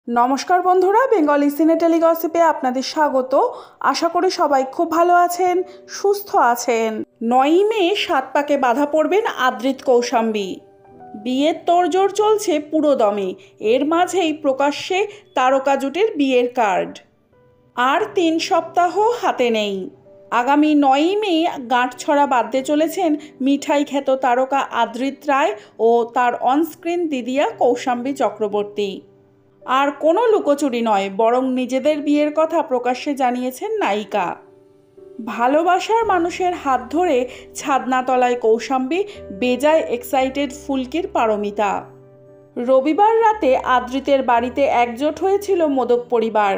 নমস্কার বন্ধুরা, বেঙ্গলি সিনেটেলি গসিপে আপনাদের স্বাগত। আশা করি সবাই খুব ভালো আছেন, সুস্থ আছেন। 9ই মে 7 পাকে বাধা পড়বেন আদ্রিত কৌশাম্বী। বিয়ের তোড়জোড় চলছে পুরো দমে। এর মাঝেই প্রকাশ্যে তারকা জুটির বিয়ের কার্ড। আর 3 সপ্তাহ হাতে নেই। আগামী 9ই মে গাঁটছড়া বাঁধতে চলেছেন মিঠাই খ্যাত তারকা আদ্রিত রায় ও তার অনস্ক্রিন দিদিয়া কৌশাম্বী চক্রবর্তী। আর কোনো লুকোচুরি নয়, বরং নিজেদের বিয়ের কথা প্রকাশ্যে জানিয়েছেন নায়িকা। ভালোবাসার মানুষের হাত ধরে ছাদনাতলায় কৌশাম্বী, বেজায় এক্সাইটেড ফুলকির পারমিতা। রবিবার রাতে আদ্রিতের বাড়িতে একজোট হয়েছিল মোদক পরিবার,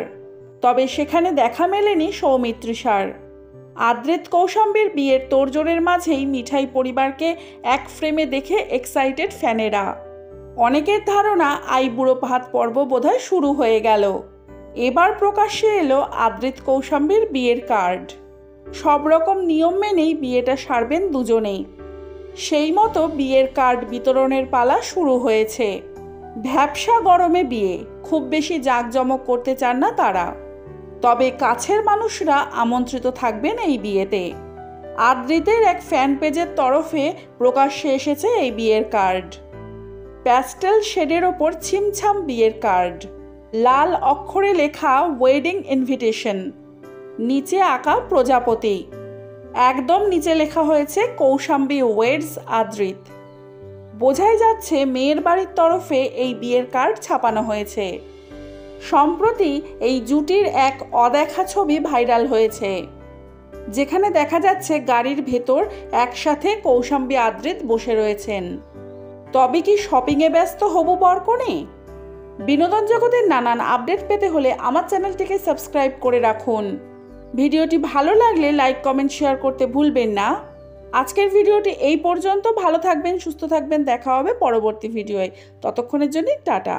তবে সেখানে দেখা মেলেনি সৌমিত্রিষার। আদ্রিত কৌশাম্বীর বিয়ের তোড়জোড়ের মাঝেই মিঠাই পরিবারকে এক ফ্রেমে দেখে এক্সাইটেড ফ্যানেরা। অনেকের ধারণা আইবুড়ো ভাত পর্ব বোধহয় শুরু হয়ে গেল। এবার প্রকাশ্যে এলো আদ্রিত কৌশাম্বীর বিয়ের কার্ড। সব রকম নিয়ম মেনেই বিয়েটা সারবেন দুজনেই। সেই মতো বিয়ের কার্ড বিতরণের পালা শুরু হয়েছে। ভ্যাপসা গরমে বিয়ে, খুব বেশি জাঁকজমক করতে চান না তারা। তবে কাছের মানুষরা আমন্ত্রিত থাকবেন এই বিয়েতে। আদ্রিতের এক ফ্যান পেজের তরফে প্রকাশ্যে এসেছে এই বিয়ের কার্ড। প্যাস্টেল শেডের ওপর ছিমছাম বিয়ের কার্ড, লাল অক্ষরে লেখা ওয়েডিং ইনভিটেশন, নিচে আঁকা প্রজাপতি। একদম নিচে লেখা হয়েছে কৌশাম্বী ওয়েডস আদ্রিত। বোঝাই যাচ্ছে মেয়ের বাড়ির তরফে এই বিয়ের কার্ড ছাপানো হয়েছে। সম্প্রতি এই জুটির এক অদেখা ছবি ভাইরাল হয়েছে, যেখানে দেখা যাচ্ছে গাড়ির ভেতর একসাথে কৌশাম্বী আদ্রিত বসে রয়েছেন। তবে কি শপিংয়ে ব্যস্ত হবু বরকনে? বিনোদন জগতের নানান আপডেট পেতে হলে আমার চ্যানেলটিকে সাবস্ক্রাইব করে রাখুন। ভিডিওটি ভালো লাগলে লাইক, কমেন্ট, শেয়ার করতে ভুলবেন না। আজকের ভিডিওটি এই পর্যন্ত। ভালো থাকবেন, সুস্থ থাকবেন। দেখা হবে পরবর্তী ভিডিওয়ে। ততক্ষণের জন্য টাটা।